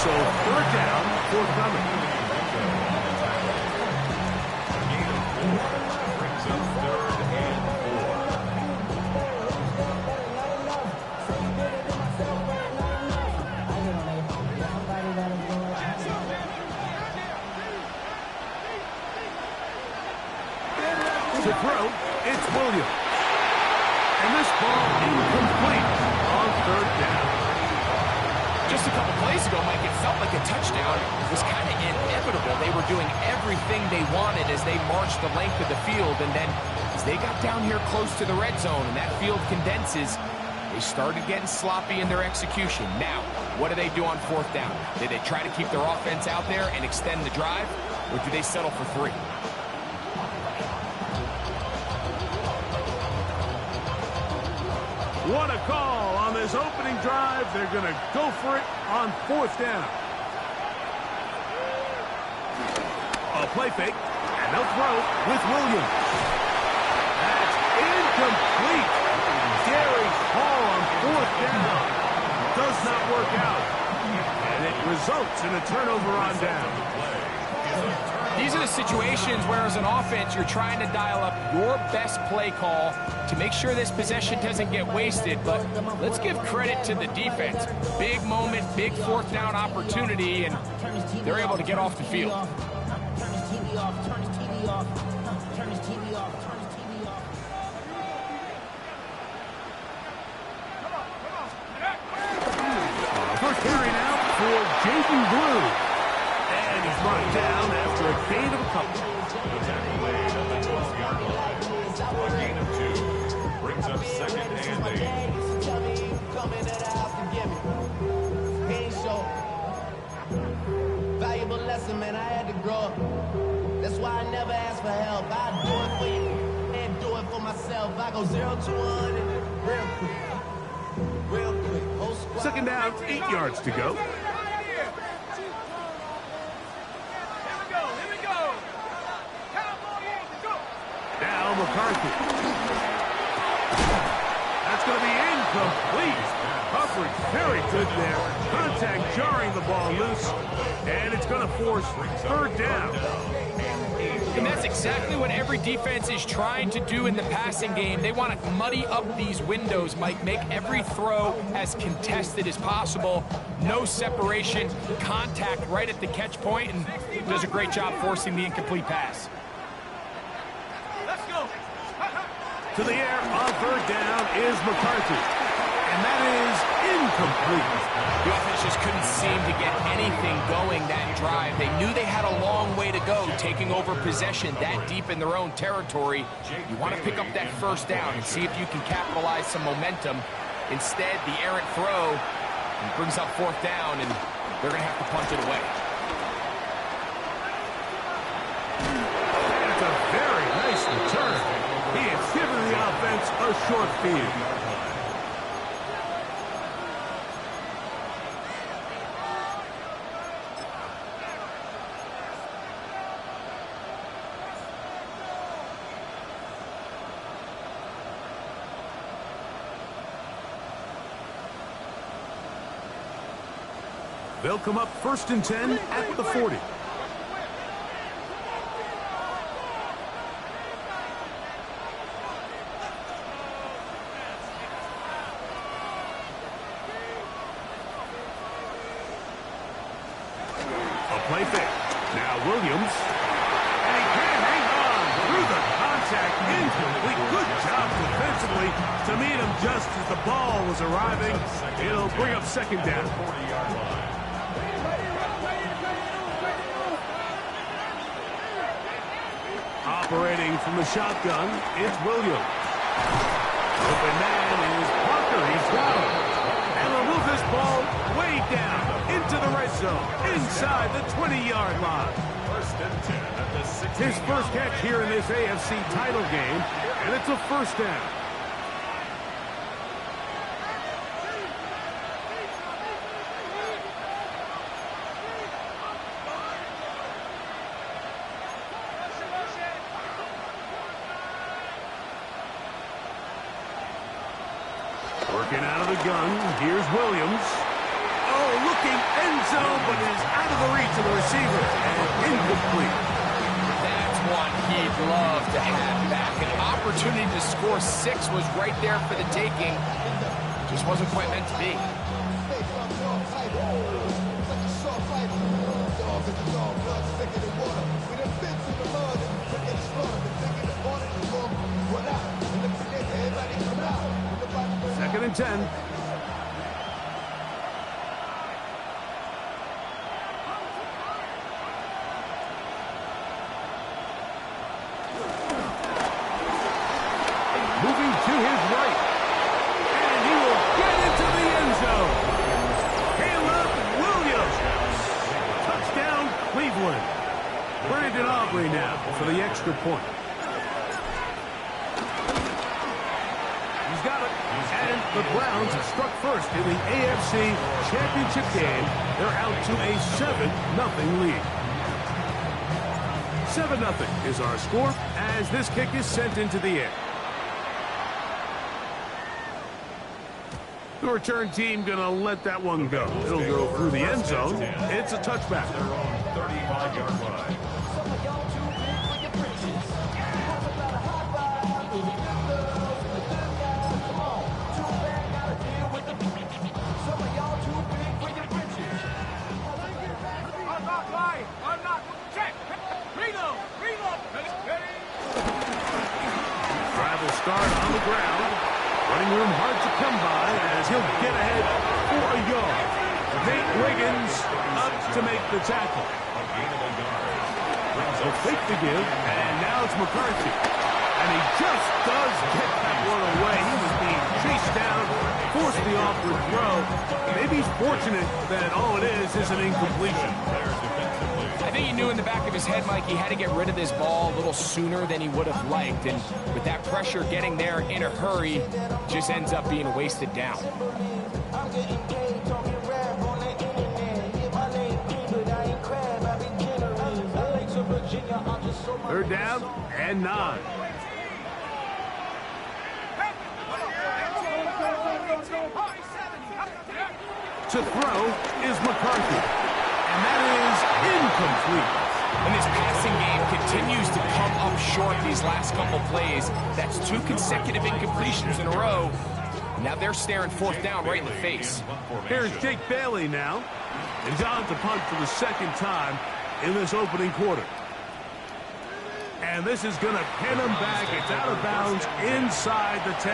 So third down, forthcoming. Brings up 3rd and 4. To throw, it's Williams. And this ball incomplete on 3rd down. Just a couple plays ago, Mike, it felt like a touchdown. It was kind of inevitable. They were doing everything they wanted as they marched the length of the field. And then as they got down here close to the red zone and that field condenses, they started getting sloppy in their execution. Now, what do they do on 4th down? Do they try to keep their offense out there and extend the drive, or do they settle for 3? What a call on this opening drive. They're going to go for it on 4th down. A play fake, and they'll throw with Williams. That's incomplete. Darius Hall on 4th down. Does not work out. And it results in a turnover on down. These are the situations where, as an offense, you're trying to dial up your best play call to make sure this possession doesn't get wasted. But let's give credit to the defense. Big moment, big 4th down opportunity, and they're able to get off the field. First carry now for Jaden Blue. And he's brought down after a gain of a couple. Played at the 12-yard line. A gain of 2. Brings up 2nd and 8. Valuable lesson, man. I had to grow up. That's why I never ask for help. I do it for you and do it for myself. I go 0 to 1 real quick. Real quick. 2nd down, 8 yards to go. Now McCarthy. That's going to be incomplete. Coverage very good there. Contact jarring the ball loose. And it's going to force 3rd down. And that's exactly what every defense is trying to do in the passing game. They want to muddy up these windows, Mike, make every throw as contested as possible. No separation, contact right at the catch point, and does a great job forcing the incomplete pass. To the air on 3rd down is McCarthy. And that is incomplete. The offense just couldn't seem to get anything going that drive. They knew they had a long way to go, taking over possession that deep in their own territory. You want to pick up that 1st down and see if you can capitalize some momentum. Instead, the errant throw brings up 4th down, and they're going to have to punt it away. That's a very nice return. He has given the offense a short field. They'll come up 1st and 10 at the 40. Play fake. Now Williams. And he can hang on through the contact. Incomplete. Good job defensively to meet him just as the ball was arriving. It'll bring up 2nd down. 40-yard line. Operating from the shotgun, it's Williams. Open man is Parker. He's got him. And they'll move this ball way down into the red zone, inside the 20-yard line. 1st and 10 at the 16. His first catch here in this AFC title game, and it's a 1st down. Working out of the gun, here's Williams. Oh, looking end zone, but it is out of the reach of the receiver. And incomplete. That's one he'd love to have back. An opportunity to score 6 was right there for the taking. Just wasn't quite meant to be. Second and 10. Moving to his right. And he will get into the end zone. Caleb Williams. Touchdown, Cleveland. Brandon Aubrey now for the extra point. He's got it. And the Browns have struck first in the AFC Championship game. They're out to a 7-0 lead. 7-0 is our score as this kick is sent into the air. The return team going to let that one go. It'll go through the end zone. It's a touchback. Their own 35-yard line. Drive will start on the ground. Running room hard to come by as he'll get ahead for a yard. Nate Wiggins up to make the tackle. He'll fake the give, and now it's McCarthy. And he just does get that one away. He was being chased down, forced the awkward throw. Maybe he's fortunate that all it is an incompletion. I think he knew in the back of his head, Mike, he had to get rid of this ball a little sooner than he would have liked. And with that pressure getting there in a hurry, just ends up being a wasted down. Third down and 9. To throw is McCarthy. And that is incomplete. And this passing game continues to come up short these last couple plays. That's 2 consecutive incompletions in a row. Now they're staring fourth down right in the face. Here's Jake Bailey now. And he's on to punt for the second time in this opening quarter. And this is going to pin him back. It's out of bounds inside the 10.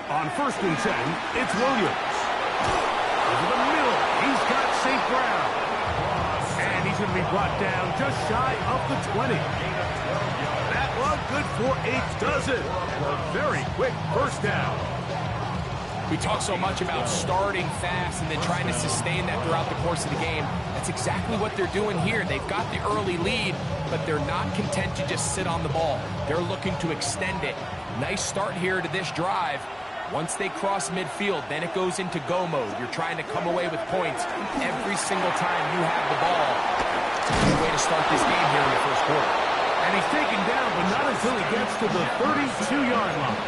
On first and 10, it's Williams. Over the middle, he's got St. Brown. And he's going to be brought down just shy of the 20. That one good for 8 does it. A very quick first down. We talk so much about starting fast and then trying to sustain that throughout the course of the game. That's exactly what they're doing here. They've got the early lead, but they're not content to just sit on the ball. They're looking to extend it. Nice start here to this drive. Once they cross midfield, then it goes into go mode. You're trying to come away with points every single time you have the ball. Good way to start this game here in the first quarter. And he's taken down, but not until he gets to the 32-yard line.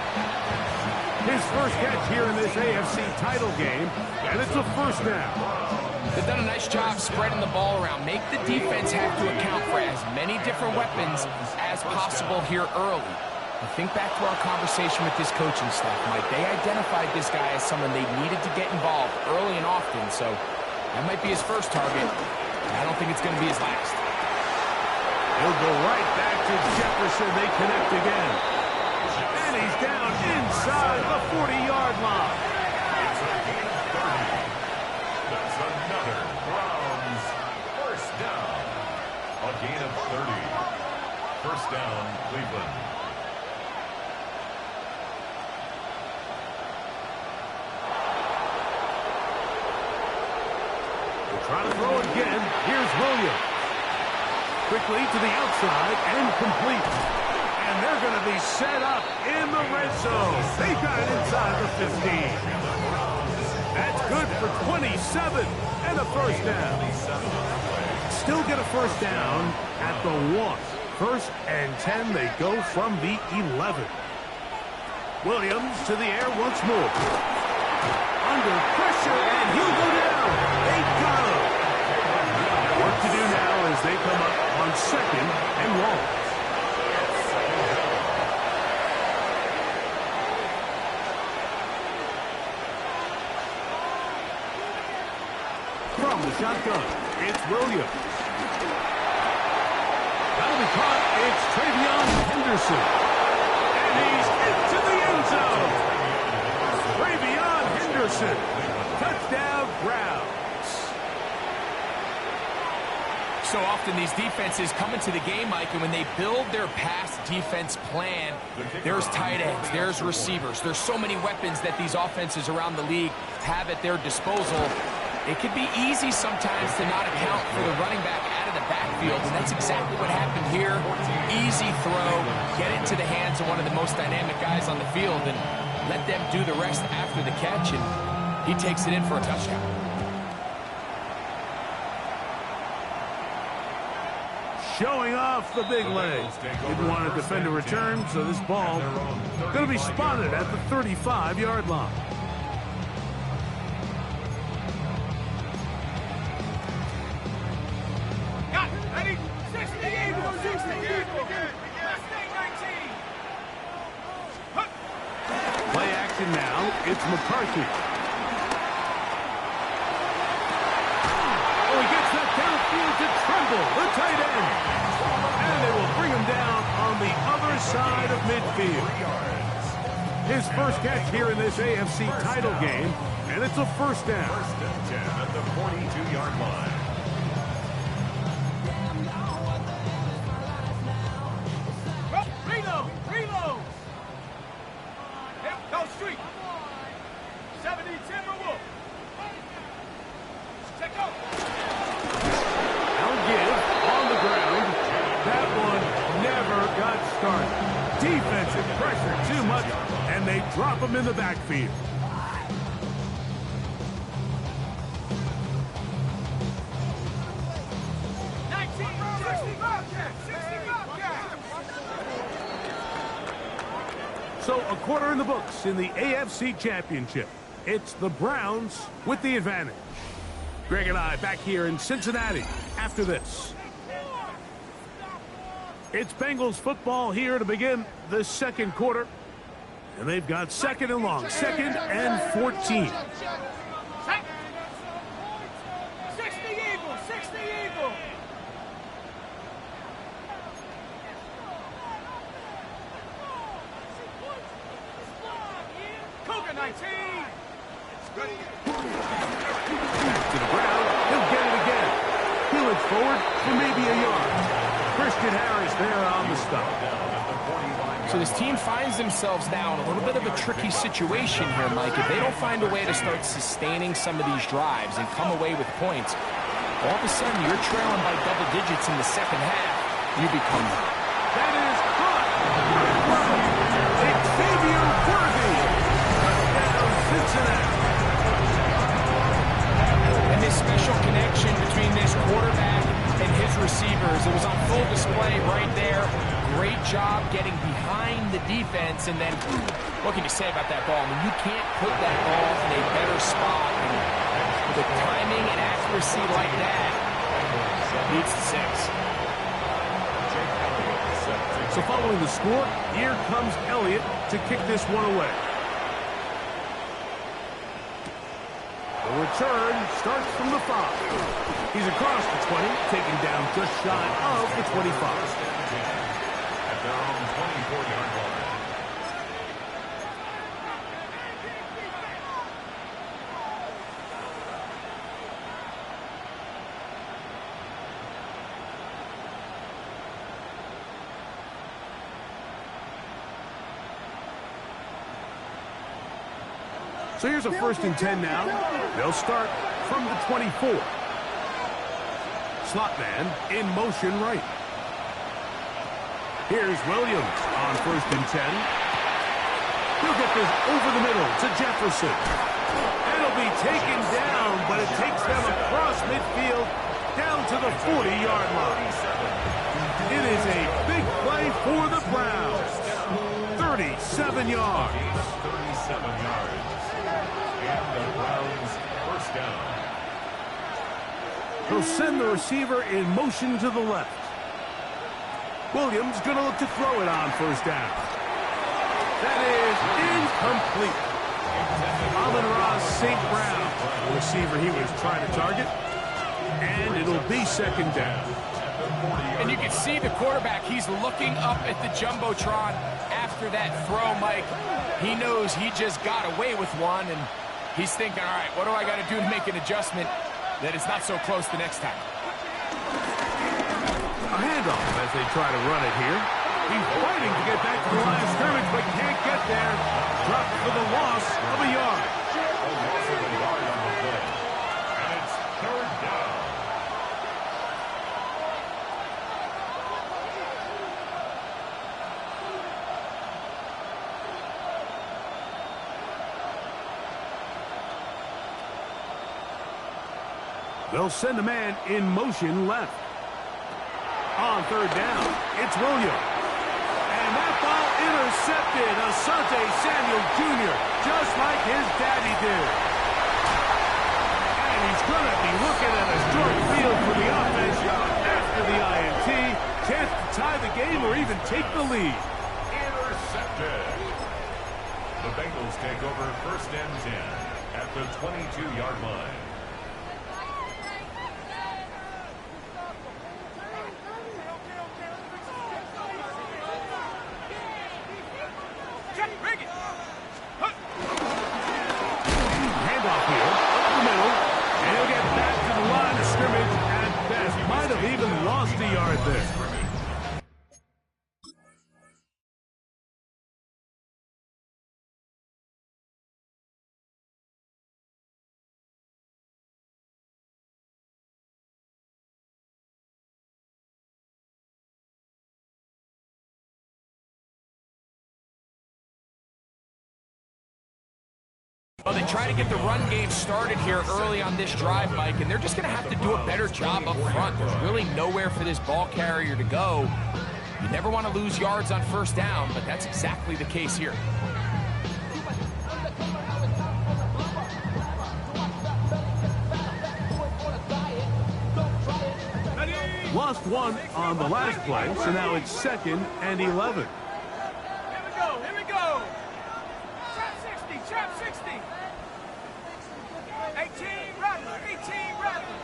His first catch here in this AFC title game, and it's a first down. They've done a nice job spreading the ball around. Make the defense have to account for as many different weapons as possible here early. I think back to our conversation with this coaching staff, Mike. They identified this guy as someone they needed to get involved early and often, so that might be his first target. I don't think it's going to be his last. He'll go right back to Jefferson. They connect again. And he's down inside the 40-yard line. It's a gain of 30. That's another Browns first down. First down, Cleveland. Trying to throw it again. Here's Williams. Quickly to the outside and complete. And they're going to be set up in the red zone. They got it inside the 15. That's good for 27 and a first down. Still get a first down at the 1. First and 10, they go from the 11. Williams to the air once more. Under pressure, and he'll go down. They got him. Work to do now as they come up on second and long. From the shotgun, it's Williams. That'll be caught. It's Travion Henderson. And he's into the end zone. Travion Henderson. Touchdown, Browns. So often these defenses come into the game, Mike, and when they build their pass defense plan, there's tight ends, there's receivers, there's so many weapons that these offenses around the league have at their disposal. It could be easy sometimes to not account for the running back out of the backfield, and that's exactly what happened here. Easy throw, get it to the hands of one of the most dynamic guys on the field, and let them do the rest after the catch, and he takes it in for a touchdown. Showing off the big legs. Didn't want to defend a return, so this ball going to be spotted at the 35-yard line. Got it. Ready? 60 Eagles. 60 Eagles. Play action now. It's McCarthy. Oh, he gets that downfield to Tremble, the tight end. And they will bring him down on the other side of midfield. His first catch here in this AFC title game, and it's a first down. First and 10 at the 42-yard line. Reload. Reload. Hip, go street. 70 Timberwolf. Check out. Now give on the ground. That one never got started. Defensive pressure too much, and they drop him in the backfield. So a quarter in the books in the AFC Championship. It's the Browns with the advantage. Greg and I back here in Cincinnati after this. It's Bengals football here to begin the second quarter. And they've got second and long, second and 14. 60 Eagles. 60 Eagles. Cougar 19. Back to the ground. He'll get it again. He'll forward for maybe a yard. Christian Harris there on the stop. So this team finds themselves now in a little bit of a tricky situation here, Mike. If they don't find a way to start sustaining some of these drives and come away with points, all of a sudden you're trailing by double digits in the second half. You become... That is caught. Xavier Worthy. Touchdown, Cincinnati. And this special connection between this quarterback and his receivers, it was on full display right there. Great job getting behind the defense, and then what can you say about that ball? I mean, you can't put that ball in a better spot. And with timing and accuracy like that, leads to 6. So following the score, here comes Elliott to kick this one away. The return starts from the 5. He's across the 20, taken down just shy of the 25. At their own 24-yard line. So here's a 1st and 10 now. They'll start from the 24. Slot man in motion right. Here's Williams on 1st and 10. He'll get this over the middle to Jefferson. It'll be taken down, but it takes them across midfield down to the 40-yard line. It is a big play for the Browns. 37 yards. 37 yards. And the Browns first down. He'll send the receiver in motion to the left. Williams going to look to throw it on 1st down. That is incomplete. Amon-Ra St. Brown, the receiver he was trying to target. And it'll be 2nd down. And you can see the quarterback, he's looking up at the Jumbotron after that throw, Mike. He knows he just got away with one, and he's thinking, all right, what do I got to do to make an adjustment that it's not so close the next time? A handoff as they try to run it here. He's fighting to get back to the line of scrimmage, but can't get there. Dropped for the loss of a yard. A loss of a yard on the play. And it's 3rd down. They'll send a man in motion left. On 3rd down, it's Williams. And that ball intercepted. Asante Samuel Jr., just like his daddy did. And he's going to be looking at a short field for the offense after the INT. Chance to tie the game or even take the lead. Intercepted. The Bengals take over 1st and 10 at the 22-yard line. Handoff here, up the middle, and he'll get back to the line of scrimmage at best. Might have even lost a yard there. Well, they try to get the run game started here early on this drive, Mike, and they're just going to have to do a better job up front. There's really nowhere for this ball carrier to go. You never want to lose yards on 1st down, but that's exactly the case here. Lost one on the last play, so now it's 2nd and 11. Here we go, here we go. Trap 60. 18 Rattler, 18 Rattler.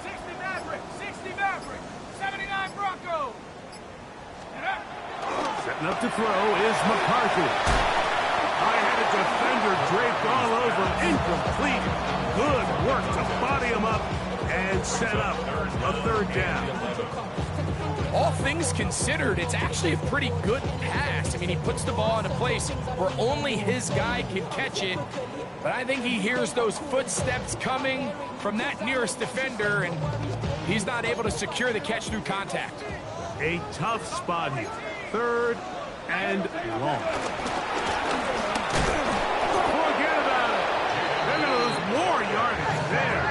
60 Maverick, 79 Bronco. Setting up to throw is McCarthy. I had a defender draped all over, incomplete. Good work to body him up and set up a 3rd down. All things considered, it's actually a pretty good pass. I mean, he puts the ball in a place where only his guy can catch it. But I think he hears those footsteps coming from that nearest defender, and he's not able to secure the catch through contact. A tough spot here. 3rd and long. Forget about it. They're going to lose more yardage there.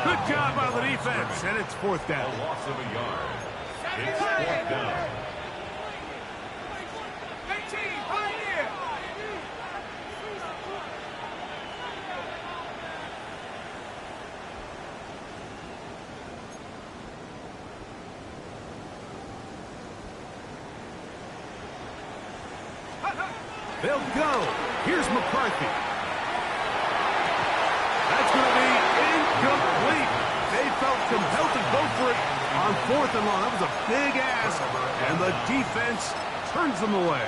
Good job by the defense, and it's 4th down. A loss of a yard. It's 4th down. 18 Pioneer. They'll go. Here's McCarthy. That's going to be incomplete. They felt compelled to go for it on 4th and long. That was a big ask, and the defense turns them away.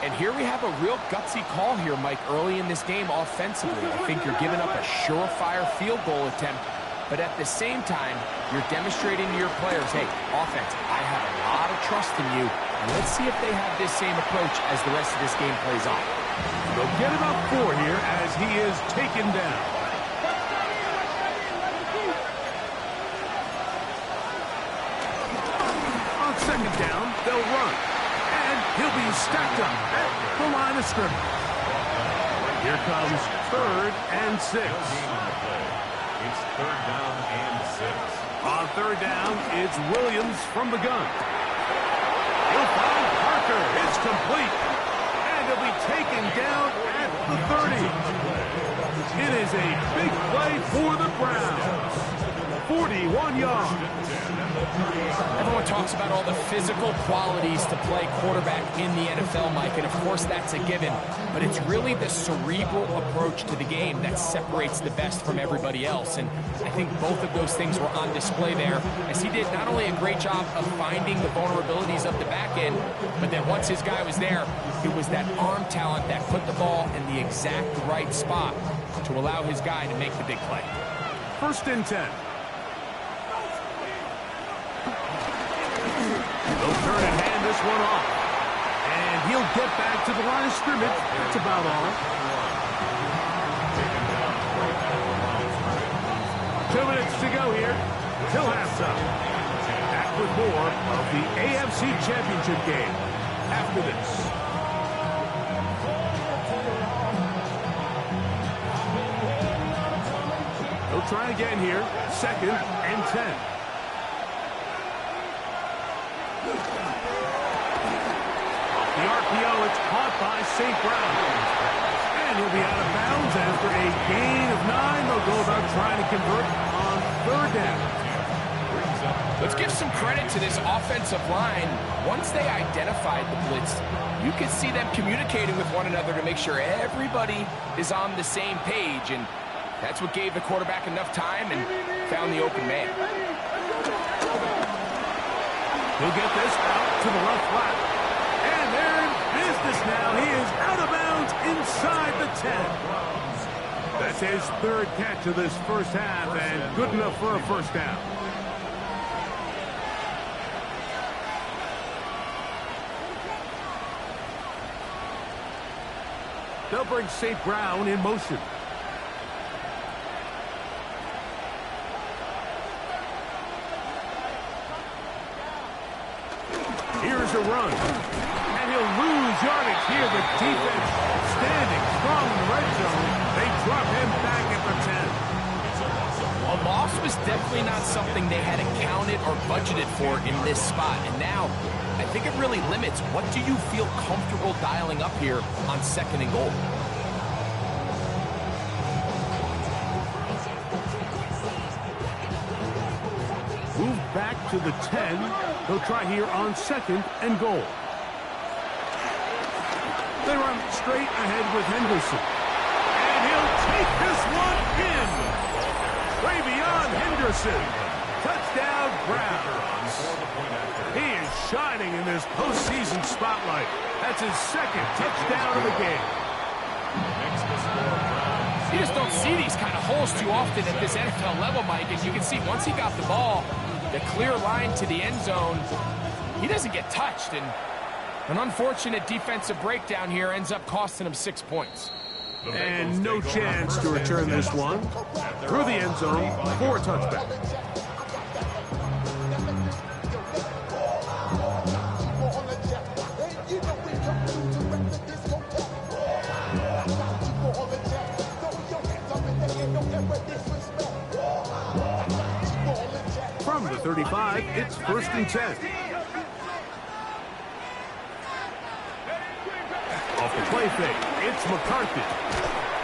And here we have a real gutsy call here, Mike, early in this game offensively. I think you're giving up a surefire field goal attempt but at the same time, you're demonstrating to your players, hey, offense, I have a lot of trust in you. Let's see if they have this same approach as the rest of this game plays on. They'll get about 4 here as he is taken down. On second down, they'll run. And he'll be stacked up at the line of scrimmage. Here comes 3rd and 6. It's 3rd down and 6. On 3rd down, it's Williams from the gun. He'll find Parker. It's complete. And he'll be taken down at the 30. It is a big play for the Browns. 41 yards. Everyone talks about all the physical qualities to play quarterback in the NFL, Mike, and of course that's a given. But it's really the cerebral approach to the game that separates the best from everybody else. And I think both of those things were on display there, as he did not only a great job of finding the vulnerabilities of the back end, but then once his guy was there, it was that arm talent that put the ball in the exact right spot to allow his guy to make the big play. 1st and 10. They'll turn and hand this one off. And he'll get back to the line of scrimmage. That's about all. 2 minutes to go here till halftime. Back with more of the AFC Championship game after this. They'll try again here. 2nd and 10. The RPO, it's caught by St. Brown. And he'll be out of bounds after a gain of 9. They'll go about trying to convert on 3rd down. Let's give some credit to this offensive line. Once they identified the blitz, you could see them communicating with one another to make sure everybody is on the same page. And that's what gave the quarterback enough time and found the open man. He'll get this out to the left flat. And they're in business now. He is out of bounds inside the 10. That's his 3rd catch of this first half, and good enough for a first down. They'll bring St. Brown in motion. Here's a run. And he'll lose yardage here. The defense standing strong in the red zone. They drop him back at the 10. A loss was definitely not something they had accounted or budgeted for in this spot. And now, I think it really limits what do you feel comfortable dialing up here on 2nd and goal. Move back to the 10. They'll try here on 2nd and goal. They run straight ahead with Henderson. And he'll take this one in. Travion Henderson. Touchdown, Browns. He is shining in this postseason spotlight. That's his 2nd touchdown of the game. You just don't see these kind of holes too often at this NFL level, Mike. As you can see, once he got the ball, the clear line to the end zone, he doesn't get touched. And an unfortunate defensive breakdown here ends up costing him 6 points. And no chance to return this one through the end zone for a touchback. From the 35, it's 1st and 10. Off the play fake, it's McCarthy.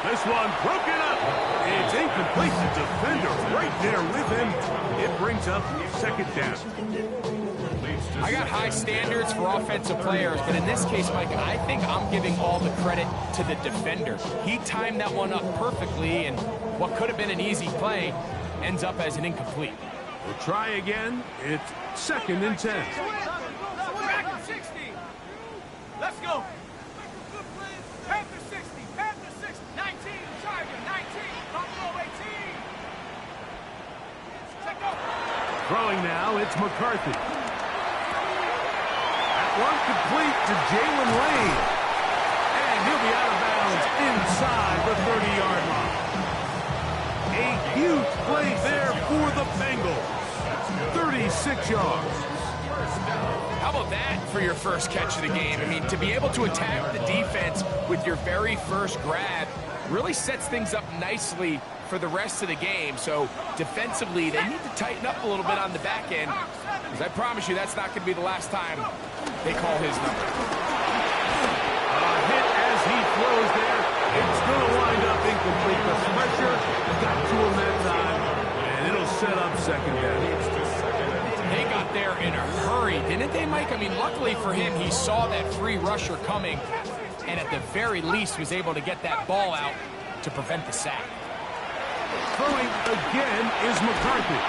This one broken up. It's incomplete. The defender right there with him. It brings up 2nd down. I got high standards for offensive players, but in this case, Mike, I think I'm giving all the credit to the defender. He timed that one up perfectly, and what could have been an easy play ends up as an incomplete. We'll try again. It's 2nd and 10. Back to 60. Let's go. Panther 60. Panther 60. 19. Charger 19. Buffalo 18. Throwing now, it's McCarthy. That one complete to Jalen Lane. And he'll be out of bounds inside the 30-yard line. A huge play there for the Bengals. 36 yards. How about that for your first catch of the game? I mean, to be able to attack the defense with your very first grab really sets things up nicely for the rest of the game. So defensively, they need to tighten up a little bit on the back end, because I promise you that's not going to be the last time they call his number. A hit as he throws there. It's going to wind up incomplete. The pressure got to him that time, and it'll set up second down. They got there in a hurry, didn't they, Mike? I mean, luckily for him, he saw that free rusher coming, and at the very least was able to get that ball out to prevent the sack. Throwing again is McCarthy.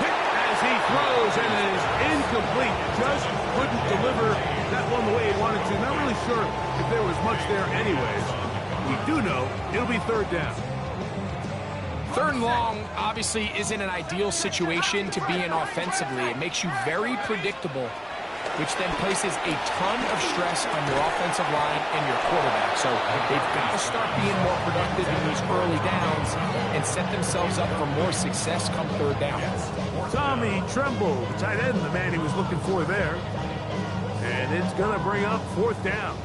Hit as he throws, and it is incomplete. Just couldn't deliver that one the way he wanted to. Not really sure if there was much there anyways. We do know it'll be third down. Third and long obviously isn't an ideal situation to be in offensively. It makes you very predictable, which then places a ton of stress on your offensive line and your quarterback. So they've got to start being more productive in these early downs and set themselves up for more success come third down. Tommy Tremble, the tight end, the man he was looking for there. And it's going to bring up fourth down.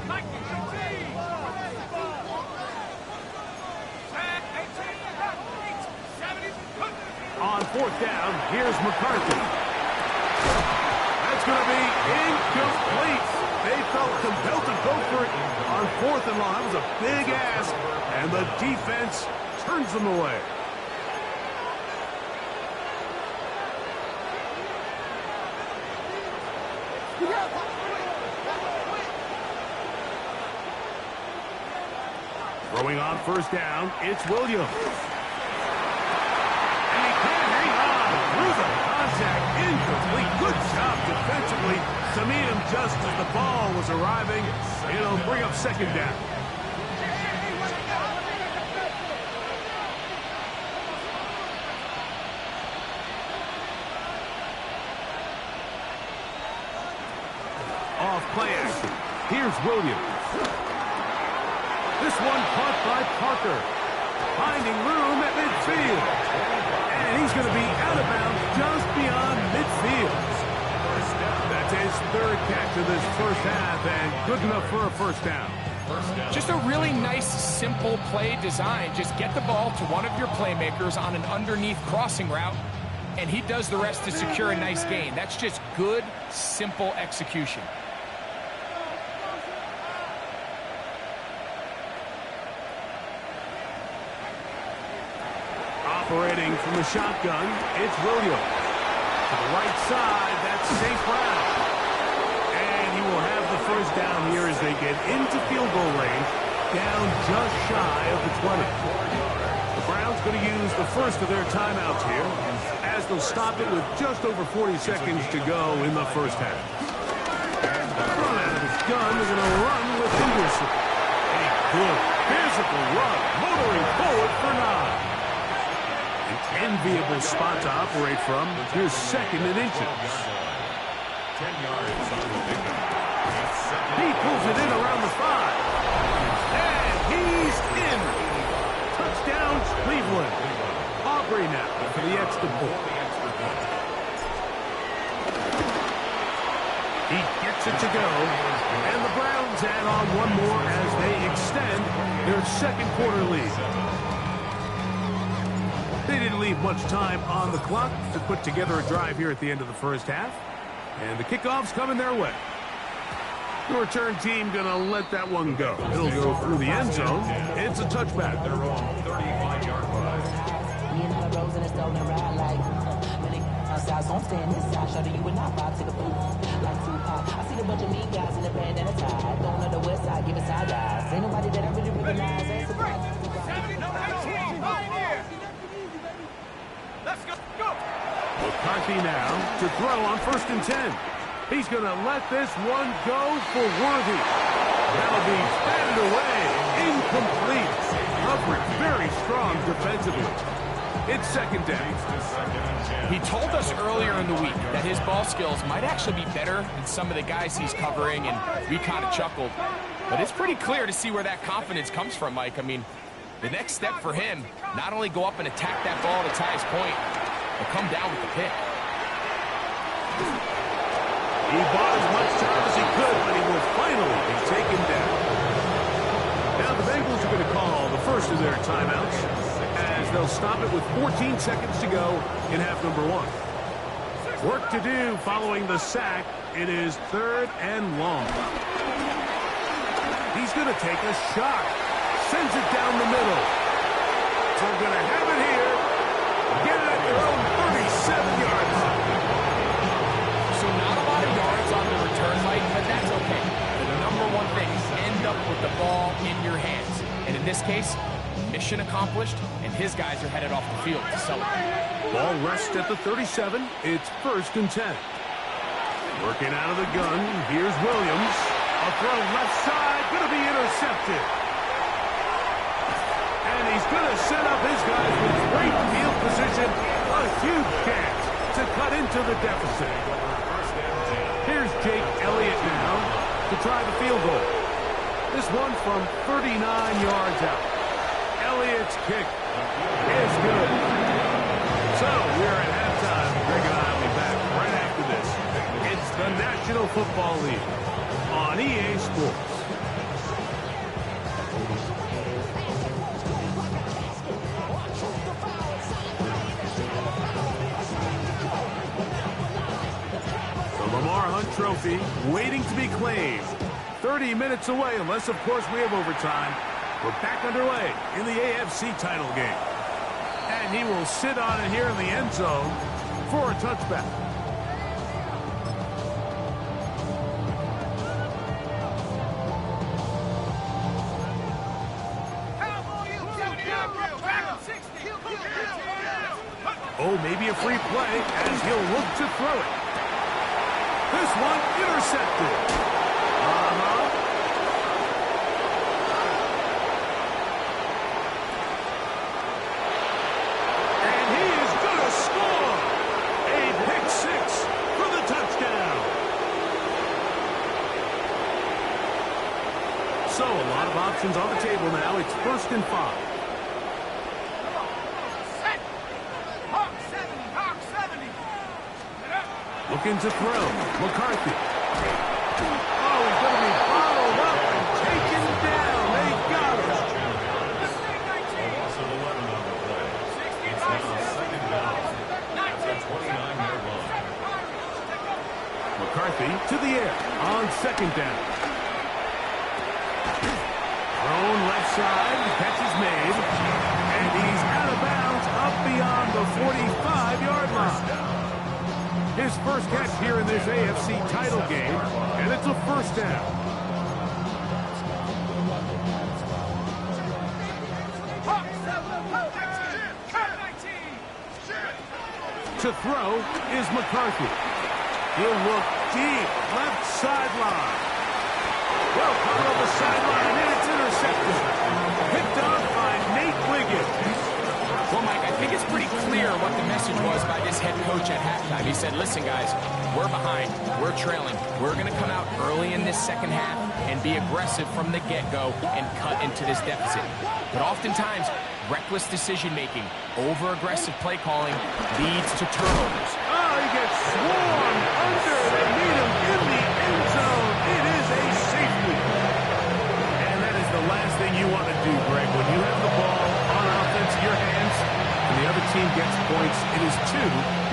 On fourth down, here's McCarthy. That's going to be incomplete. They felt compelled to go for it on fourth and long. That was a big ask, and the defense turns them away. Throwing on first down, it's Williams. And he can't hang on through the contact. Incomplete. Good job defensively to meet him just as the ball was arriving. It'll bring up second down. Off play action. Here's Williams. This one caught by Parker. Finding room at midfield. And he's going to be out of bounds just beyond midfield. That's his third catch of this first half, and good enough for a first down. Just a really nice, simple play design. Just get the ball to one of your playmakers on an underneath crossing route, and he does the rest to secure a nice gain. That's just good, simple execution. Operating from the shotgun, it's Williams. To the right side, that's St. Brown. And he will have the first down here as they get into field goal range, down just shy of the 20. The Browns going to use the first of their timeouts here, as they'll stop it with just over 40 seconds to go in the first half. Run out of his gun, they're going to run with Henderson. A good physical run, motoring forward for 9. Enviable spot to operate from. Here's second and inches. 10 yards on the pickup. He pulls it in around the 5. And he's in. Touchdown, Cleveland. Aubrey now for the extra point. He gets it to go. And the Browns add on one more as they extend their second quarter lead. They didn't leave much time on the clock to put together a drive here at the end of the first half. And the kickoff's coming their way. The return team going to let that one go. It'll go through the end zone. It's a touchback. Their own 35-yard line. Me and my bros in a stolen ride like outside, so I'm staying inside. Show you and I vibe to the pool like Tupac. I see a bunch of mean guys in the band and a tie. Don't know the west side, give it side eyes. Ain't nobody that I really recognize. Ain't surprised. 18, right here. Let's go. Go. McCarthy now to throw on first and 10. He's going to let this one go for Worthy. That'll be batted away. Incomplete. Coverage very strong defensively. It's second down. He told us earlier in the week that his ball skills might actually be better than some of the guys he's covering, and we kind of chuckled. But it's pretty clear to see where that confidence comes from, Mike. I mean, the next step for him, not only go up and attack that ball at its highest point, but come down with the pick. He bought as much time as he could, but he will finally be taken down. Now the Bengals are going to call the first of their timeouts as they'll stop it with 14 seconds to go in half number 1. Work to do following the sack. It is 3rd and long. He's going to take a shot. Sends it down the middle. They're going to have it here. Get it at their own 37-yard line. So not a lot of yards on the return, Mike, but that's okay. The number one thing is end up with the ball in your hands. And in this case, mission accomplished, and his guys are headed off the field to celebrate. Ball rests at the 37. It's 1st and 10. Working out of the gun. Here's Williams. A throw left side. Going to be intercepted. And he's going to set up his guys with great field position. A huge chance to cut into the deficit. Here's Jake Elliott now to try the field goal. This one from 39 yards out. Elliott's kick is good. So we're at halftime. Greg and I will be back right after this. It's the National Football League on EA Sports. The Lamar Hunt Trophy waiting to be claimed. 30 minutes away, unless, of course, we have overtime. We're back underway in the AFC title game. And he will sit on it here in the end zone for a touchback. Oh, maybe a free play as he'll look to throw it. This one intercepted. And he is going to score. A pick 6 for the touchdown. So a lot of options on the table now. It's 1st and 5. Looking to throw. McCarthy. Oh, he's going to be followed up and taken down. They got him. Loss of 11 on the play. It's now 2nd down at the 29-yard line. McCarthy to the air on 2nd down. Thrown left side. Catch is made. And he's out of bounds up beyond the 45-yard line. His first catch here in this AFC title game, and it's a 1st down. To throw is McCarthy. He'll look deep, left sideline. Well, coming up the sideline, and it's intercepted. Picked off by Nate Wiggins. Well, Mike, I think it's pretty clear what the message was by this head coach at halftime. He said, listen, guys, we're behind. We're trailing. We're going to come out early in this second half and be aggressive from the get-go and cut into this deficit. But oftentimes, reckless decision-making, over-aggressive play calling leads to turnovers. Oh, he gets swarmed under. They meet him in the end zone. It is a safety. And that is the last thing you want to do, Greg. When you have the ball on offense in your hands and the other team gets points, it is 2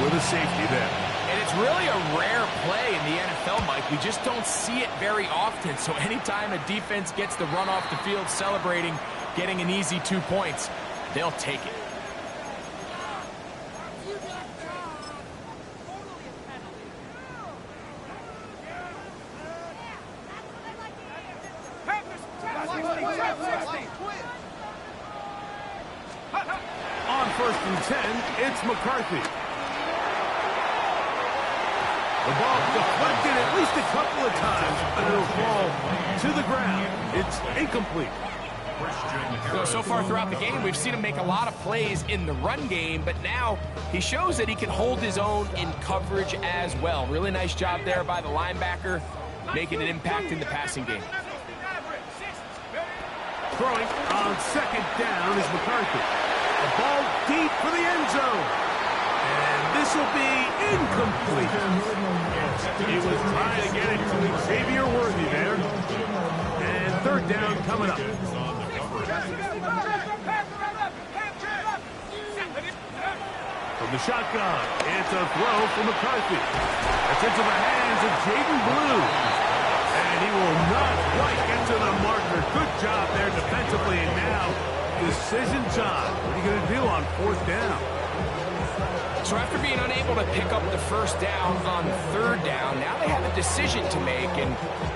with a safety there. And it's really a rare play in the NFL, Mike. We just don't see it very often. So anytime a defense gets the run off the field celebrating, getting an easy 2 points, they'll take it. On 1st and 10, it's McCarthy. The ball deflected at least a couple of times, but it'll fall to the ground. It's incomplete. So far throughout the game, we've seen him make a lot of plays in the run game, but now he shows that he can hold his own in coverage as well. Really nice job there by the linebacker, making an impact in the passing game. Throwing on second down is McCarthy. The ball deep for the end zone. And this will be incomplete. He was trying to get it to Xavier Worthy there. And third down coming up. From the shotgun, it's a throw for McCarthy. That's into the hands of Jaden Blue. And he will not quite get to the marker. Good job there defensively. And now, decision time. What are you going to do on fourth down? So after being unable to pick up the first down on third down, now they have a decision to make. And,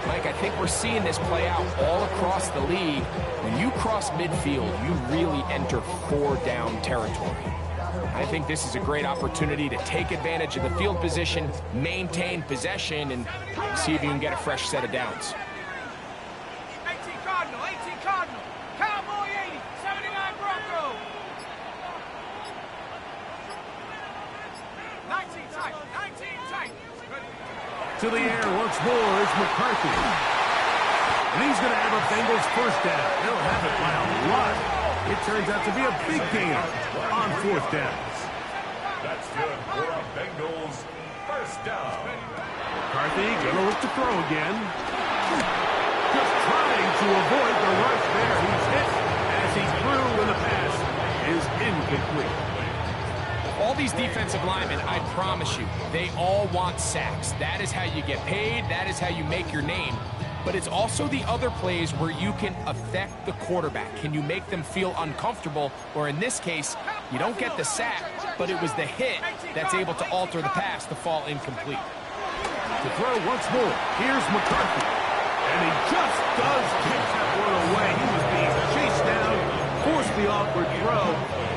Mike, I think we're seeing this play out all across the league. When you cross midfield, you really enter four-down territory. I think this is a great opportunity to take advantage of the field position, maintain possession, and see if you can get a fresh set of downs. 18 Cardinal, 18 Cardinal. Cowboy 80, 79 Bronco. 19 tight, 19 tight. To the air once more is McCarthy. And he's going to have a Bengals first down. They'll have it by a lot. It turns out to be a big gainer on fourth down. That's good for a Bengals first down. McCarthy going to look to throw again. Just trying to avoid the rush there. He's hit as he threw, and the pass is incomplete. All these defensive linemen, I promise you, they all want sacks. That is how you get paid. That is how you make your name. But it's also the other plays where you can affect the quarterback. Can you make them feel uncomfortable? Or in this case, you don't get the sack, but it was the hit that's able to alter the pass to fall incomplete. To throw once more, here's McCarthy. And he just does kick that one away. He was being chased down, forced the awkward throw.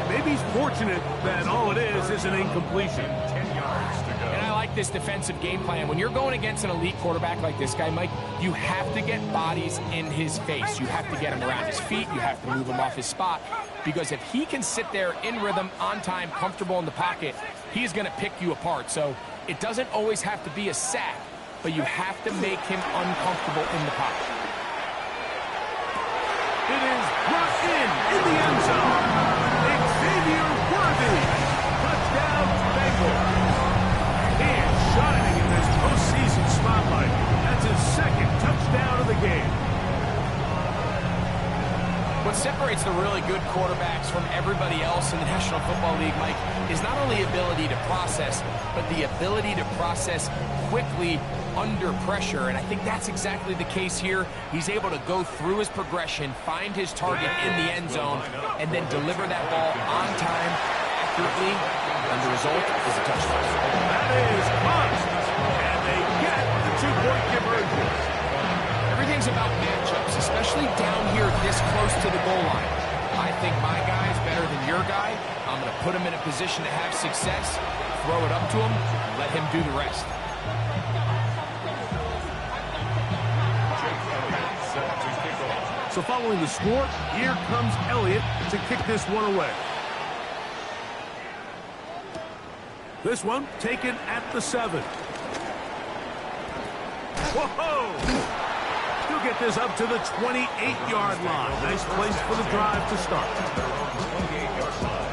Maybe he's fortunate that all it is an incompletion. 10 yards to go. And I like this defensive game plan. When you're going against an elite quarterback like this guy, Mike, you have to get bodies in his face. You have to get him around his feet. You have to move him off his spot. Because if he can sit there in rhythm, on time, comfortable in the pocket, he's going to pick you apart. So it doesn't always have to be a sack, but you have to make him uncomfortable in the pocket. It is brought in the end zone. Xavier Worthy. Touchdown, Bengals. He is shining in this postseason spotlight. That's his second touchdown of the game. What separates the really good quarterbacks from everybody else in the National Football League, Mike, is not only ability to process, but the ability to process quickly under pressure. And I think that's exactly the case here. He's able to go through his progression, find his target in the end zone, and then deliver that ball on time, accurately, and the result is a touchdown. That is caught, and they get the two-point conversion. Everything's about matchups, especially down here this close to the goal line. I think my guy is better than your guy. I'm going to put him in a position to have success, throw it up to him, and let him do the rest. So following the score, here comes Elliott to kick this one away. This one taken at the 7. Whoa! He'll get this up to the 28-yard line. Nice place for the drive to start. 28-yard line.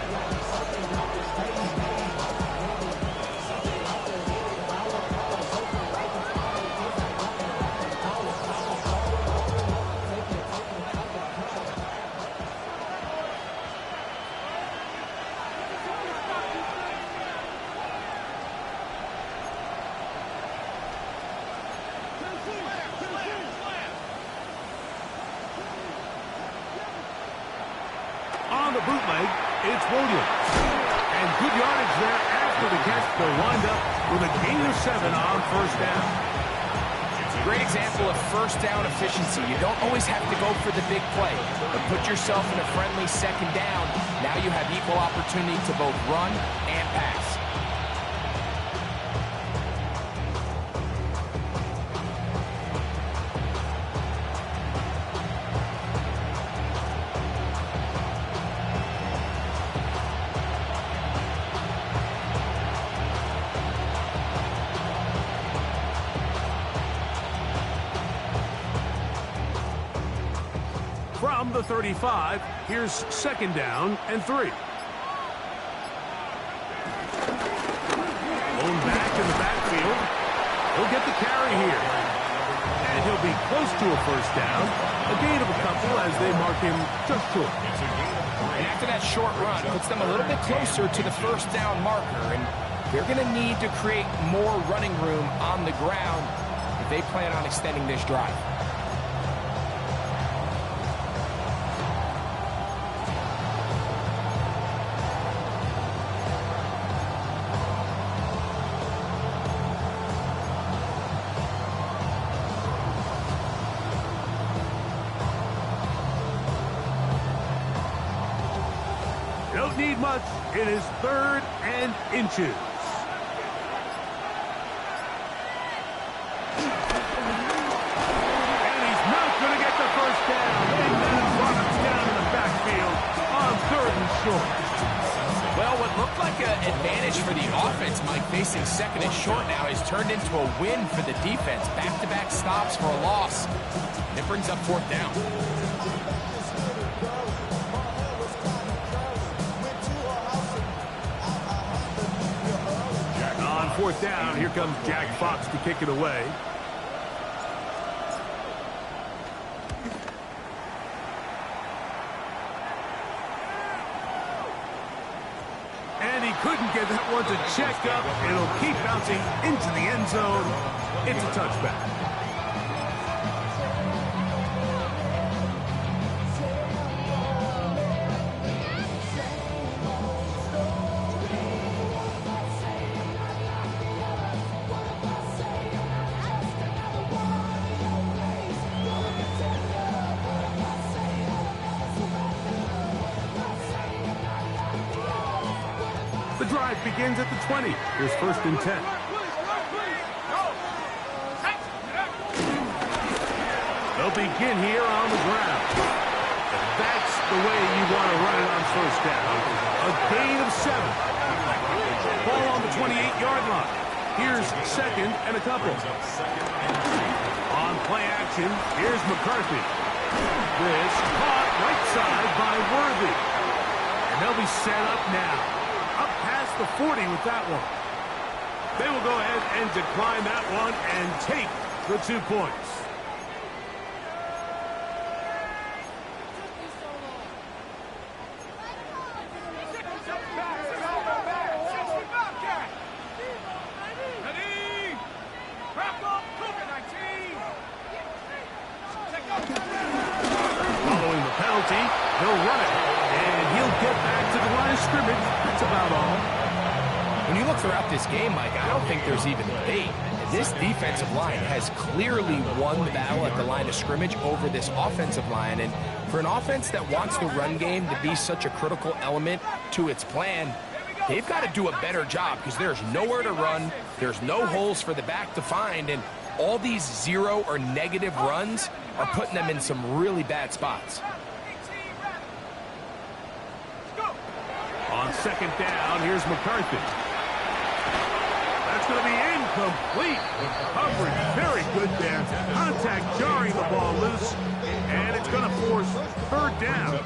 On the bootleg, it's Williams. And good yardage there after the catch. They'll wind up with a gain of 7 on first down. Great example of first down efficiency. You don't always have to go for the big play, but put yourself in a friendly second down. Now you have equal opportunity to both run and pass. From the 35, here's second down and 3. Blown back in the backfield. He'll get the carry here. And he'll be close to a first down. A gain of a couple as they mark him just short. And after that short run, puts them a little bit closer to the first down marker. And they're going to need to create more running room on the ground if they plan on extending this drive. Don't need much. It is 3rd and inches. And he's not going to get the first down. They've got him down in the backfield on 3rd and short. Well, what looked like an advantage for the offense, Mike, facing 2nd and short now, has turned into a win for the defense. Back-to-back stops for a loss. And it brings up 4th down. On 4th down, here comes Jack Fox to kick it away. And he couldn't get that one to check up. It'll keep bouncing into the end zone. It's a touchback. The drive begins at the 20. Here's 1st and 10. They'll begin here on the ground. That's the way you want to run it on 1st down. A gain of 7. Ball on the 28-yard line. Here's 2nd and a couple. On play action, here's McCarthy. This caught right side by Worthy. And they'll be set up now. Up past the 40 with that one. They will go ahead and decline that one and take the 2 points. Following the penalty, he'll run it. And he'll get back to the line of scrimmage. That's about all. When you look throughout this game, Mike, I don't think there's even debate. This defensive line has clearly won the battle at the line of scrimmage over this offensive line. And for an offense that wants the run game to be such a critical element to its plan, they've got to do a better job because there's nowhere to run. There's no holes for the back to find. And all these 0 or negative runs are putting them in some really bad spots. On 2nd down, here's McCarthy. That's going to be incomplete. Coverage very good there. Contact jarring the ball loose. And it's going to force 3rd down.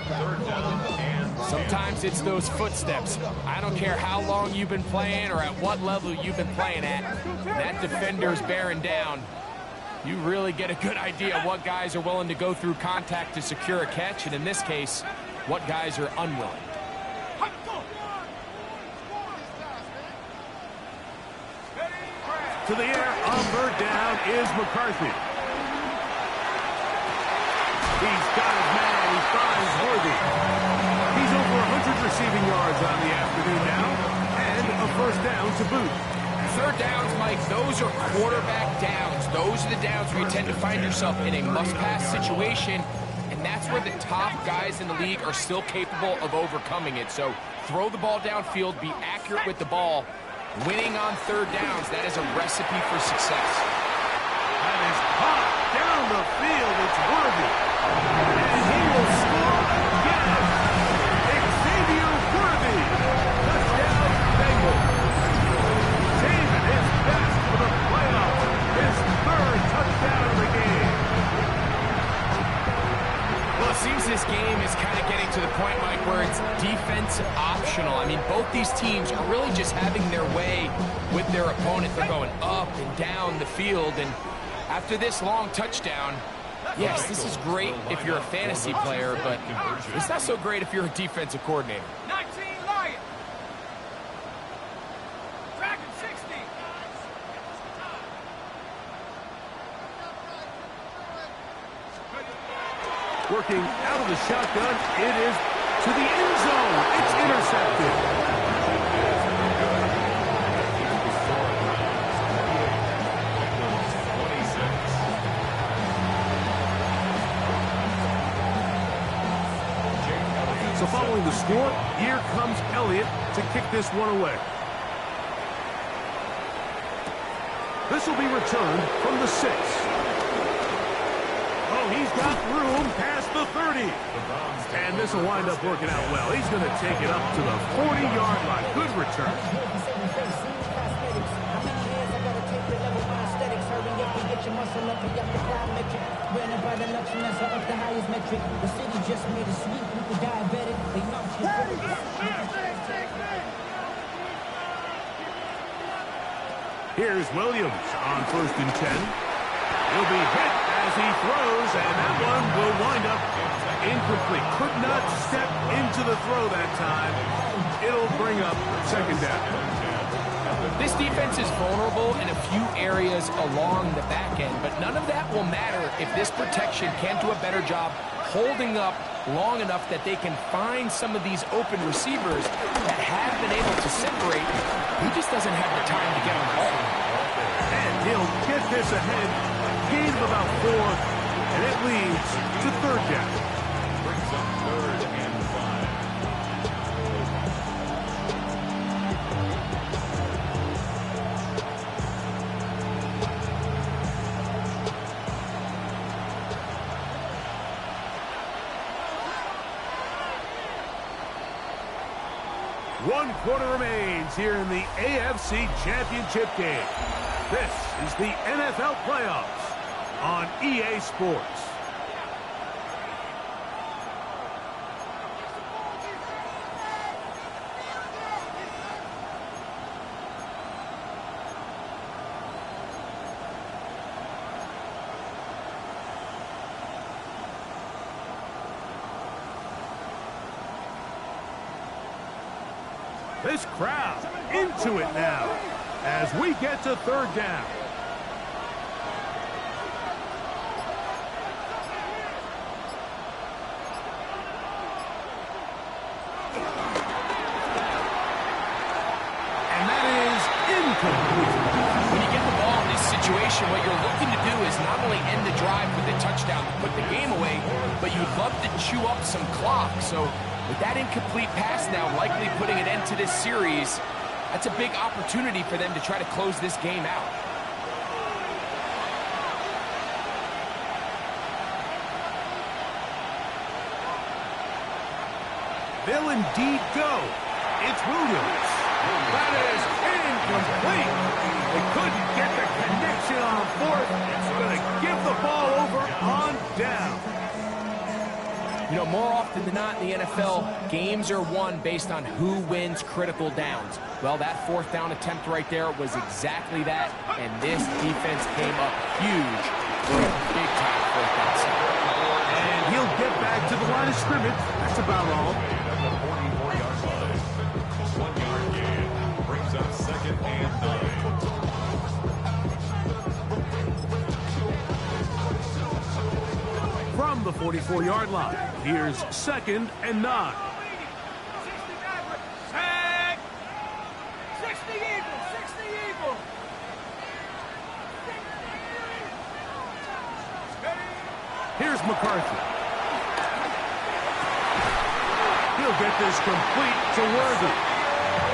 Sometimes it's those footsteps. I don't care how long you've been playing or at what level you've been playing at. That defender's bearing down. You really get a good idea of what guys are willing to go through contact to secure a catch, and in this case, what guys are unwilling. To the air on 3rd down is McCarthy. He's got his man. He finds Worthy. He's over 100 receiving yards on the afternoon now, and a 1st down to boot. 3rd downs, Mike, those are quarterback downs. Those are the downs where you tend to find yourself in a must-pass situation, and that's where the top guys in the league are still capable of overcoming it. So throw the ball downfield, be accurate with the ball. Winning on 3rd downs, that is a recipe for success. That is caught down the field. It's Worthy. And he will score again. Xavier Worthy. Touchdown, Bengals. David is back for the playoffs. His 3rd touchdown of the game. Well, it seems this it's defense optional. I mean, both these teams are really just having their way with their opponent. They're going up and down the field, and after this long touchdown, yes, this is great if you're a fantasy player, but it's not so great if you're a defensive coordinator. 19 Lions. Dragon 60. Working out of the shotgun, it is to the end zone. It's intercepted. So following the score, here comes Elliott to kick this one away. This will be returned from the 6. Oh, he's got room past the 30. And this will wind up working out well. He's going to take it up to the 40-yard line. Good return. Here's Williams on 1st and 10. He'll be hit as he throws, and that one will wind up incomplete. Could not step into the throw that time. It'll bring up 2nd down. This defense is vulnerable in a few areas along the back end, but none of that will matter if this protection can't do a better job holding up long enough that they can find some of these open receivers that have been able to separate. He just doesn't have the time to get on the ball. And he'll get this ahead. Gain of about 4, and it leads to 3rd down. Brings up 3rd and 5. One quarter remains here in the AFC Championship game. This is the NFL Playoffs on EA Sports. This crowd into it now as we get to 3rd down. And that is incomplete. When you get the ball in this situation, what you're looking to do is not only end the drive with a touchdown to put the game away, but you'd love to chew up some clock. So with that incomplete pass now likely putting an end to this series, that's a big opportunity for them to try to close this game out. They'll indeed go. It's Williams. That is incomplete. They couldn't get the connection on 4th. It's going to give the ball over on down. You know, more often than not in the NFL, games are won based on who wins critical downs. Well, that 4th down attempt right there was exactly that, and this defense came up huge for a big-time 4th down stop. And he'll get back to the line of scrimmage. That's about all. At the 44-yard line. 1-yard gain. Brings up 2nd and 9. From the 44-yard line, here's 2nd and 9. Sack. 60 Eagles. 60 Eagles. Here's McCarthy. He'll get this complete to Worthy.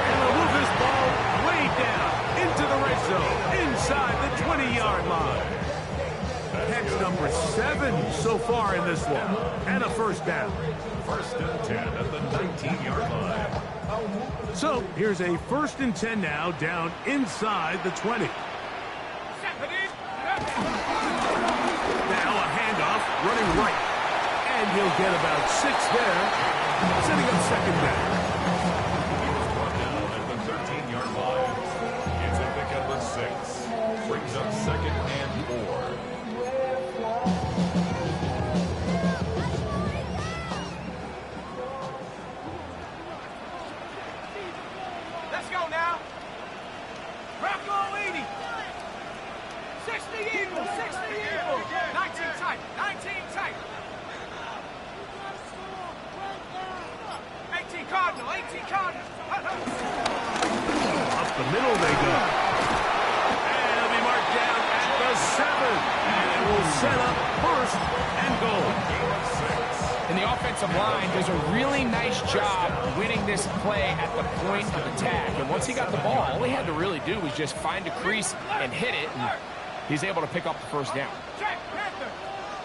And he'll move this ball way down into the red zone, inside the 20-yard line. Catch number 7 so far in this one. And a 1st down. 1st and 10 at the 19-yard line. So here's a 1st and 10 now, down inside the 20. Now a handoff running right. And he'll get about 6 there. setting up second down. Brought down at the 13-yard line. It's a pickup of 6. Brings up second and 4. Let's go now. Rocco 80. 60 Eagles, 60 Eagles. 19 tight, 19 tight. 18 Cardinal, 18 Cardinal. Up the middle they go. And they'll be marked down at the 7. And it will set up first and goal. And the offensive line does a really nice job winning this play at the point of attack. And once he got the ball, all he had to really do was just find a crease and hit it. And he's able to pick up the first down. Jack Panther.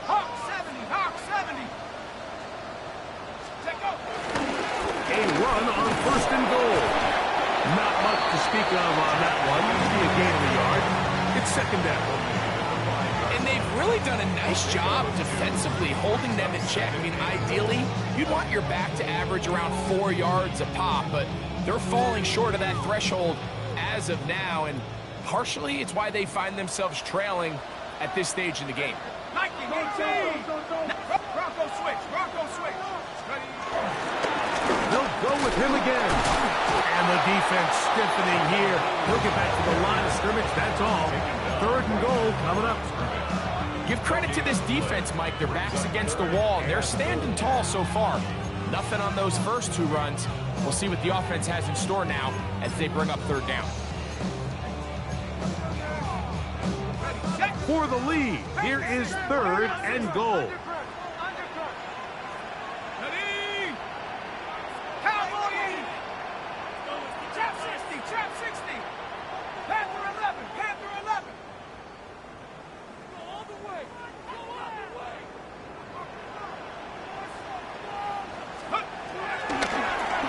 Hawk 70, Hawk 70. Check go. A run on first and goal. Not much to speak of on that one. Be a gain of a yard. It's second down. And they've really done a nice job defensively holding them in check. I mean, ideally, you'd want your back to average around 4 yards a pop, but they're falling short of that threshold as of now, and partially it's why they find themselves trailing at this stage in the game. Nike, 18. Bronco switch, Bronco switch. Ready. They'll go with him again. And the defense stiffening here. He'll get back to the line of scrimmage, that's all. Third and goal coming up. Give credit to this defense, Mike. Their back's against the wall. They're standing tall so far. Nothing on those first 2 runs. We'll see what the offense has in store now as they bring up third down. For the lead, here is third and goal. Ready. Cowboy 80. Trap 60, trap 60. Panther 11, Panther 11. Go all the way. Go all the way.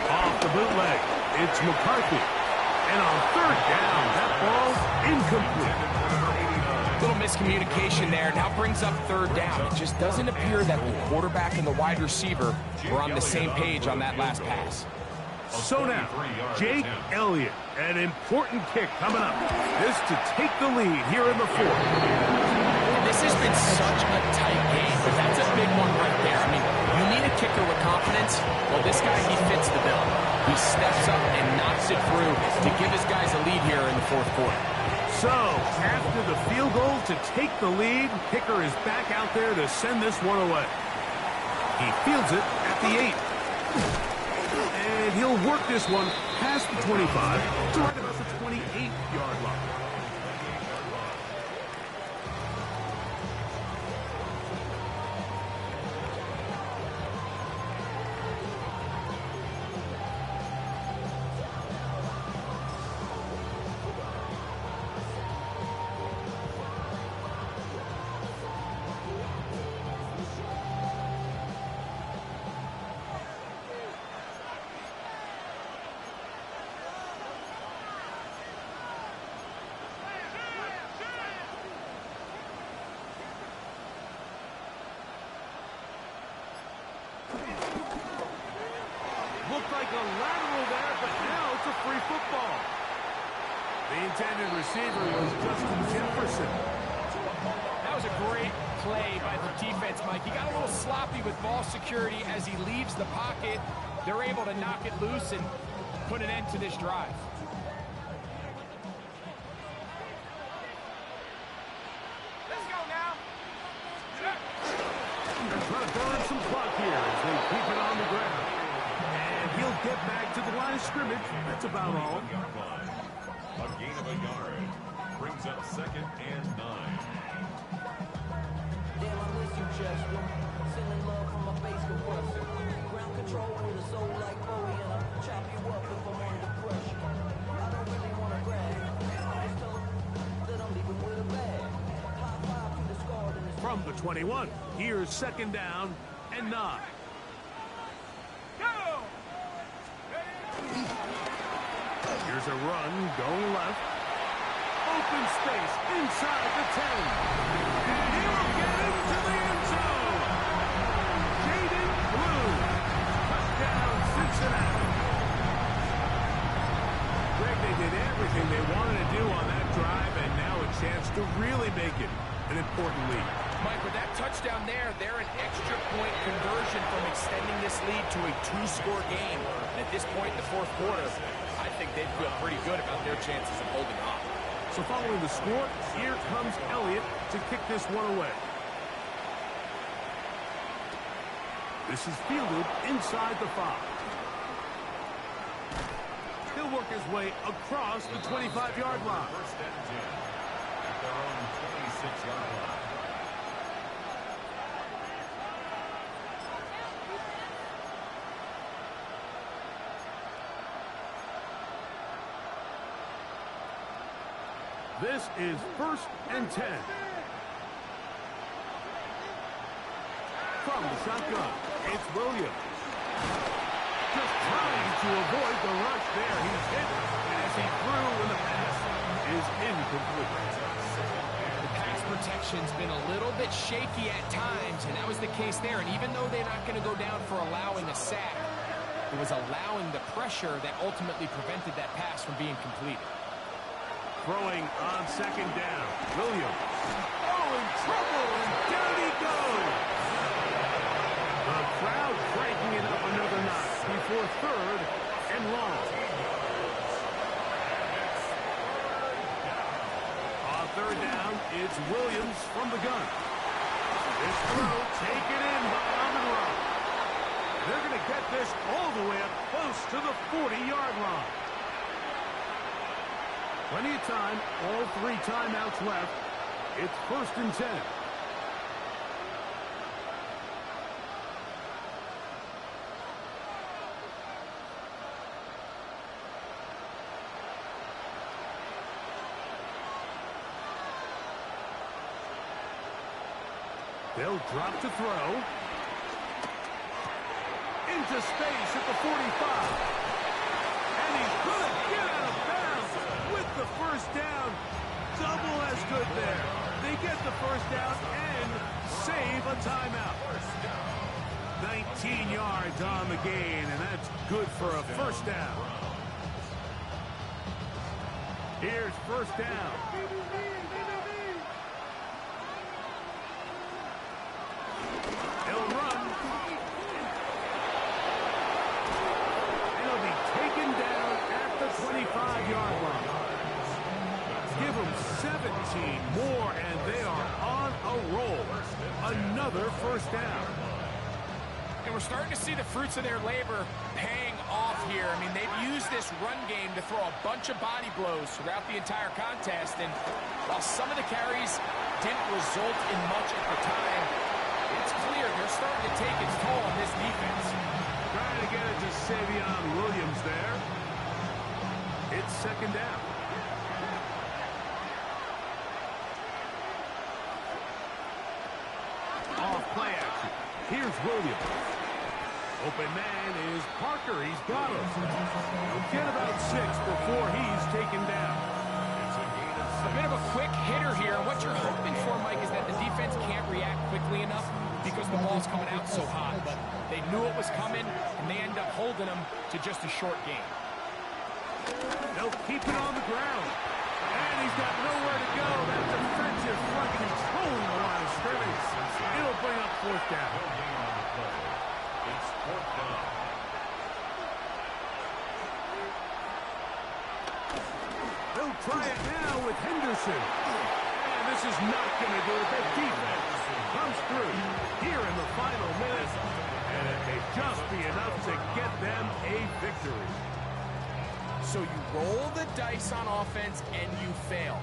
Off the bootleg, it's McCarthy. And on third down, that ball's incomplete. Little miscommunication there. Now brings up third down. It just doesn't appear that the quarterback and the wide receiver were on the same page on that last pass. So now, Jake Elliott, an important kick coming up. This to take the lead here in the fourth. And this has been such a tight game, but that's a big one right there. I mean, you need a kicker with confidence. Well, this guy, he fits the bill. He steps up and knocks it through to give his guys a lead here in the fourth quarter. So, after the field goal to take the lead, kicker is back out there to send this one away. He fields it at the 8. And he'll work this one past the 25 to right about the 28-yard line. Looked like a lateral there, but now it's a free football. The intended receiver was Justin Jefferson. That was a great play by the defense, Mike. He got a little sloppy with ball security as he leaves the pocket. They're able to knock it loose and put an end to this drive. Let's go now. They're trying to burn some clock here as they keep it on the ground. And he'll get back to the line of scrimmage. That's about all. A gain of a yard. Brings up second and 9. Damn, I miss you, Chester. Sending love from my face compressor. Ground control with a soul like Bowie, and I'll chop you up if I'm under pressure. I don't really want to brag. I just tell them that I'm leaving with a bag. High five to the scar in this. From the 21, here's second down and 9. Go. Here's a run going left. Open space inside the 10. And he'll get into the end zone. Jaden Blue. Touchdown. knocks it out. Greg, they did everything they wanted to do on that drive, and now a chance to really make it an important lead. Mike, with that touchdown there, they're an extra point conversion from extending this lead to a 2-score game. And at this point in the fourth quarter, I think they'd feel pretty good about their chances of holding on. So following the score, here comes Elliott to kick this one away. This is fielded inside the 5. He'll work his way across the 25-yard line. First and 10 at their own 26-yard line. This is first and 10. From the shotgun, it's Williams. Just trying to avoid the rush there. He's hit as he threw, and the pass is incomplete. The pass protection's been a little bit shaky at times, and that was the case there. And even though they're not going to go down for allowing a sack, it was allowing the pressure that ultimately prevented that pass from being completed. Throwing on second down. Williams. Oh, in trouble, and down he goes. The crowd cranking it up another notch before third and long. On third down, it's Williams from the gun. This throw taken in by Amon-Ra. They're going to get this all the way up close to the 40-yard line. Plenty of time, all 3 timeouts left. It's first and 10. They'll drop to throw. Into space at the 45. And he's going to get out of bounds with the first down. Double as good there. They get the first down and save a timeout. 19 yards on the gain, and that's good for a first down. Here's first down. He'll run. And he'll be taken down at the 25-yard line. Give them 17 more, and they are on a roll. Another first down. And we're starting to see the fruits of their labor paying off here. I mean, they've used this run game to throw a bunch of body blows throughout the entire contest. And while some of the carries didn't result in much at the time, it's clear they're starting to take its toll on this defense. Trying to get it to Savion Williams there. It's second down. Off play action. Here's Williams. Open man is Parker. He's got him. He'll get about 6 before he's taken down. A bit of a quick hitter here. What you're hoping for, Mike, is that the defense can't react quickly enough because the ball's coming out so hot. But they knew it was coming, and they end up holding them to just a short game. They'll keep it on the ground. And he's got nowhere to go. That defensive front controlling the line of scrimmage. It'll bring up fourth down. It's fourth down. They'll try it now with Henderson. And this is not going to do it. The defense comes through here in the final minutes. And it may just be enough to get them a victory. So you roll the dice on offense and you fail.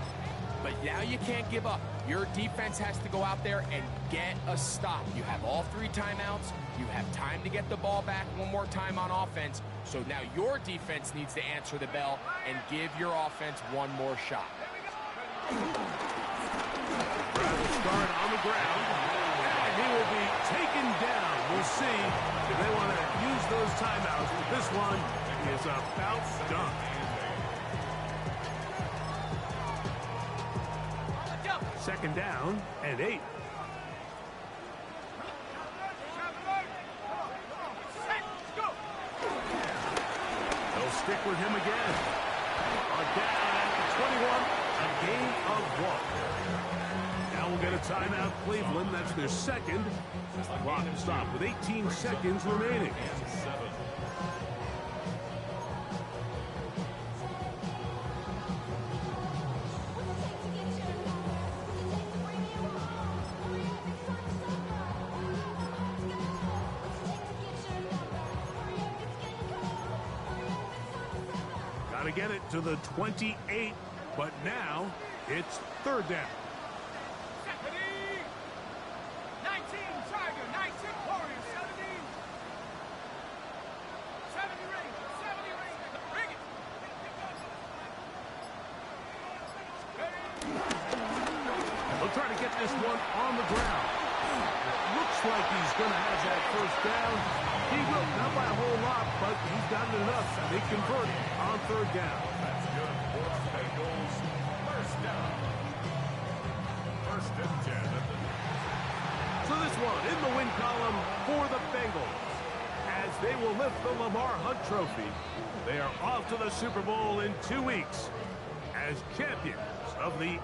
But now you can't give up. Your defense has to go out there and get a stop. You have all 3 timeouts. You have time to get the ball back one more time on offense. So now your defense needs to answer the bell and give your offense one more shot. Brad will start on the ground. And he will be taken down. We'll see if they want to use those timeouts. But this one is about done. Second down and 8. stick with him again. On down at the 21, a gain of 1. Now we'll get a timeout, Cleveland. That's their second. Clock stop with 18 seconds remaining. Got to get it to the 28, but now it's third down. 19 Tiger, 19 Warriors, 70 Rangers, 70 Rangers. Bring it. They'll try to get this one on the ground. Looks like he's going to have that first down. He will, not by a whole lot, but he's got it enough. They convert on third down. That's good for the Bengals. First down. First and 10 at the... So this one in the win column for the Bengals. As they will lift the Lamar Hunt Trophy, they are off to the Super Bowl in 2 weeks as champions of the